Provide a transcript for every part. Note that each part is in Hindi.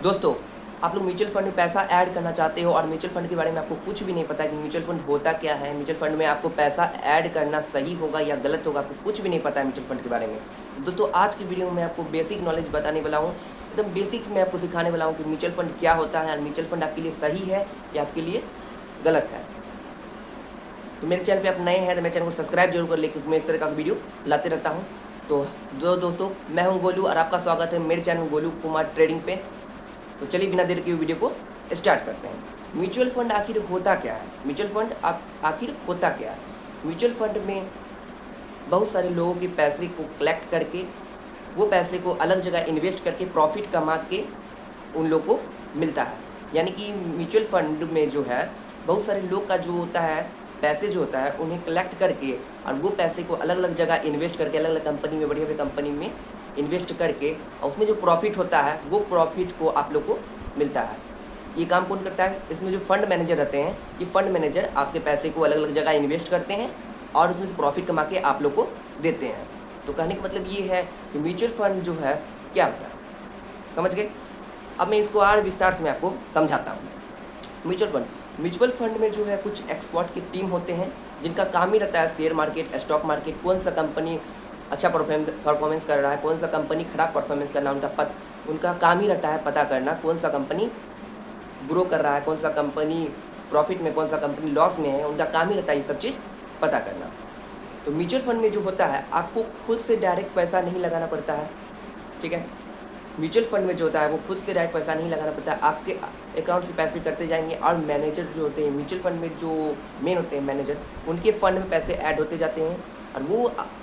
दोस्तों, आप लोग म्यूचुअल फंड में पैसा ऐड करना चाहते हो और म्यूचुअल फंड के बारे में आपको कुछ भी नहीं पता है कि म्यूचुअल फंड होता क्या है, म्यूचुअल फंड में आपको पैसा ऐड करना सही होगा या गलत होगा, आपको कुछ भी नहीं पता है म्यूचुअल फंड के बारे में। दोस्तों, आज की वीडियो में आपको बेसिक नॉलेज बताने वाला हूँ, एकदम बेसिक्स में आपको सिखाने वाला हूँ कि म्यूचुअल फंड क्या होता है और म्यूचुअल फंड आपके लिए सही है या आपके लिए गलत है। तो मेरे चैनल पे आप नए हैं तो मेरे चैनल को सब्सक्राइब जरूर कर ले, क्योंकि मैं इस तरह का वीडियो लाते रहता हूँ। तो दोस्तों, मैं हूँ गोलू और आपका स्वागत है मेरे चैनल गोलू कुमार ट्रेडिंग पे। तो चलिए बिना देर के वीडियो को स्टार्ट करते हैं। म्यूचुअल फंड आखिर होता क्या है? म्यूचुअल फंड आखिर होता क्या है? म्यूचुअल फंड में बहुत सारे लोगों के पैसे को कलेक्ट करके वो पैसे को अलग जगह इन्वेस्ट करके प्रॉफिट कमा के उन लोगों को मिलता है। यानी कि म्यूचुअल फंड में जो है बहुत सारे लोग का जो होता है पैसे जो होता है उन्हें कलेक्ट करके और वो पैसे को अलग अलग जगह इन्वेस्ट करके अलग अलग कंपनी में, बढ़िया बढ़िया कंपनी में इन्वेस्ट करके और उसमें जो प्रॉफिट होता है वो प्रॉफिट को आप लोग को मिलता है। ये काम कौन करता है? इसमें जो फंड मैनेजर रहते हैं, ये फंड मैनेजर आपके पैसे को अलग अलग जगह इन्वेस्ट करते हैं और उसमें से प्रॉफिट कमा के आप लोग को देते हैं। तो कहने का मतलब ये है कि म्यूचुअल फंड जो है क्या होता है, समझ गए? अब मैं इसको और विस्तार से मैं आपको समझाता हूँ। म्यूचुअल फंड में जो है कुछ एक्सपर्ट की टीम होते हैं जिनका काम ही रहता है शेयर मार्केट, स्टॉक मार्केट, कौन सा कंपनी अच्छा परफॉर्मेंस कर रहा है, कौन सा कंपनी खराब परफॉर्मेंस करना, उनका काम ही रहता है पता करना कौन सा कंपनी ग्रो कर रहा है, कौन सा कंपनी प्रॉफिट में, कौन सा कंपनी लॉस में है। उनका काम ही रहता है ये सब चीज़ पता करना। तो म्यूचुअल फंड में जो होता है आपको खुद से डायरेक्ट पैसा नहीं लगाना पड़ता है, ठीक है? म्यूचुअल फंड में जो होता है वो खुद से डायरेक्ट पैसा नहीं लगाना पड़ता है, आपके अकाउंट से पैसे करते जाएंगे और मैनेजर जो होते हैं म्यूचुअल फंड में जो मेन होते हैं मैनेजर, उनके फंड में पैसे ऐड होते जाते हैं और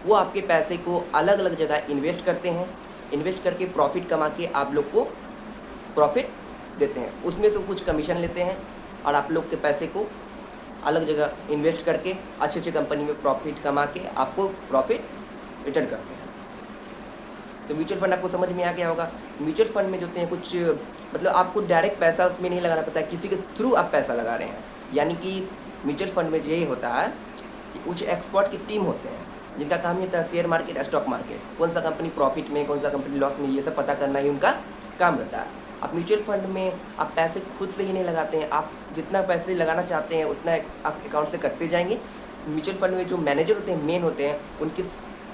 वो आपके पैसे को अलग अलग जगह इन्वेस्ट करते हैं। इन्वेस्ट करके प्रॉफिट कमा के आप लोग को प्रॉफिट देते हैं, उसमें से कुछ कमीशन लेते हैं और आप लोग के पैसे को अलग जगह इन्वेस्ट करके अच्छे अच्छे कंपनी में प्रॉफिट कमा के आपको प्रॉफिट रिटर्न करते हैं। तो म्यूचुअल फंड आपको समझ में आ गया होगा। म्यूचुअल फंड में जो होते हैं कुछ मतलब आपको डायरेक्ट पैसा उसमें नहीं लगाना पड़ता है, किसी के थ्रू आप पैसा लगा रहे हैं। यानी कि म्यूचुअल फंड में यही होता है कि कुछ एक्सपर्ट की टीम होते हैं जिनका काम ही होता है शेयर मार्केट, स्टॉक मार्केट, कौन सा कंपनी प्रॉफिट में, कौन सा कंपनी लॉस में, ये सब पता करना ही उनका काम रहता है। आप म्यूचुअल फंड में आप पैसे खुद से ही नहीं लगाते हैं, आप जितना पैसे लगाना चाहते हैं उतना आप अकाउंट से करते जाएंगे। म्यूचुअल फंड में जो मैनेजर होते हैं, मेन होते हैं,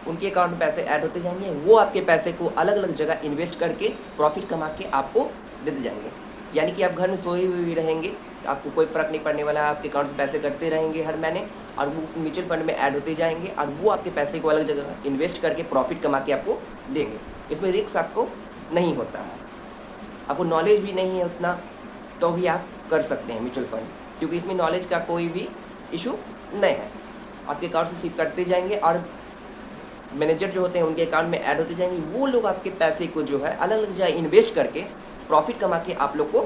उनके अकाउंट में पैसे ऐड होते जाएंगे, वो आपके पैसे को अलग अलग जगह इन्वेस्ट करके प्रॉफिट कमा के आपको देते जाएंगे। यानी कि आप घर में सोए हुए भी रहेंगे तो आपको कोई फ़र्क नहीं पड़ने वाला है, आपके अकाउंट से पैसे कटते रहेंगे हर महीने और वो उस म्यूचुअल फंड में ऐड होते जाएंगे और वो आपके पैसे को अलग जगह इन्वेस्ट करके प्रॉफिट कमा के आपको देंगे। इसमें रिस्क आपको नहीं होता है, आपको नॉलेज भी नहीं है उतना तो भी आप कर सकते हैं म्यूचुअल फंड, क्योंकि इसमें नॉलेज का कोई भी इशू नहीं है। आपके अकाउंट से सिर्फ कटते जाएंगे और मैनेजर जो होते हैं उनके अकाउंट में ऐड होते जाएंगे, वो लोग आपके पैसे को जो है अलग अलग जगह इन्वेस्ट करके प्रॉफिट कमा के आप लोग को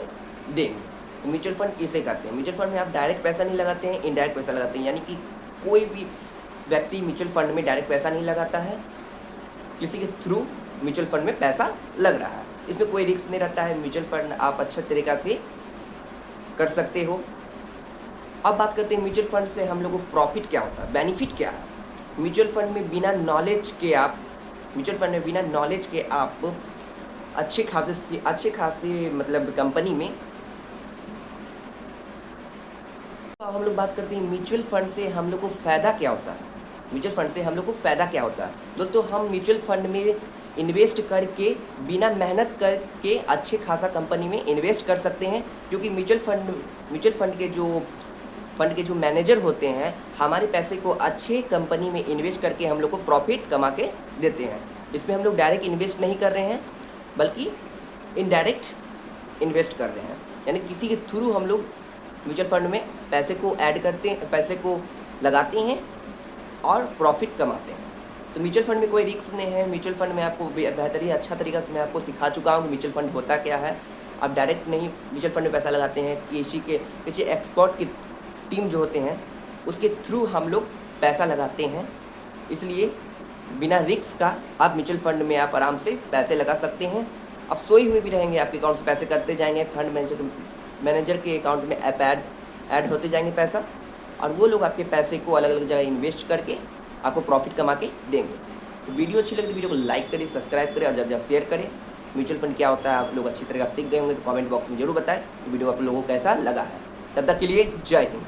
देंगे। तो म्यूचुअल फंड इसे कहते हैं। म्यूचुअल फंड में आप डायरेक्ट पैसा नहीं लगाते हैं, इनडायरेक्ट पैसा लगाते हैं। यानी कि कोई भी व्यक्ति म्यूचुअल फंड में डायरेक्ट पैसा नहीं लगाता है, किसी के थ्रू म्यूचुअल फंड में पैसा लग रहा है। इसमें कोई रिस्क नहीं रहता है, म्यूचुअल फंड आप अच्छा तरीक़ा से कर सकते हो। अब बात करते हैं म्यूचुअल फंड से हम लोग को प्रॉफिट क्या होता है, बेनिफिट क्या है। म्यूचुअल फंड में बिना नॉलेज के आप अच्छे खासे मतलब कंपनी में हम लोग बात करते हैं म्यूचुअल फंड से हम लोग को फ़ायदा क्या होता है। म्यूचुअल फंड से हम लोग को फ़ायदा क्या होता है दोस्तों? हम म्यूचुअल फंड में इन्वेस्ट करके बिना मेहनत करके अच्छे खासा कंपनी में इन्वेस्ट कर सकते हैं, क्योंकि म्यूचुअल फंड के जो मैनेजर होते हैं हमारे पैसे को अच्छे कंपनी में इन्वेस्ट करके हम लोग को प्रॉफिट कमा के देते हैं। इसमें हम लोग डायरेक्ट इन्वेस्ट नहीं कर रहे हैं बल्कि इनडायरेक्ट इन्वेस्ट कर रहे हैं। यानी किसी के थ्रू हम लोग म्यूचुअल फंड में पैसे को ऐड करते हैं, पैसे को लगाते हैं और प्रॉफिट कमाते हैं। तो म्यूचुअल फंड में कोई रिस्क नहीं है। म्यूचुअल फंड में आपको बेहतरीन अच्छा तरीका से मैं आपको सिखा चुका हूँ कि म्यूचुअल फंड होता क्या है। आप डायरेक्ट नहीं म्यूचुअल फंड में पैसा लगाते हैं, किसी एक्सपर्ट की टीम जो होते हैं उसके थ्रू हम लोग पैसा लगाते हैं। इसलिए बिना रिस्क का आप म्यूचुअल फंड में आप आराम से पैसे लगा सकते हैं। आप सोए हुए भी रहेंगे, आपके अकाउंट से पैसे करते जाएंगे, फंड मैनेजर के अकाउंट में ऐड होते जाएंगे पैसा और वो लोग आपके पैसे को अलग अलग जगह इन्वेस्ट करके आपको प्रॉफिट कमा के देंगे। तो वीडियो अच्छी लगी तो वीडियो को लाइक करें, सब्सक्राइब करें और ज़्यादा शेयर करें। म्यूचुअल फंड क्या होता है आप लोग अच्छी तरह सीख गए होंगे, तो कमेंट बॉक्स में जरूर बताएं वीडियो आप लोगों को कैसा लगा है। तब तक के लिए जय हिंद।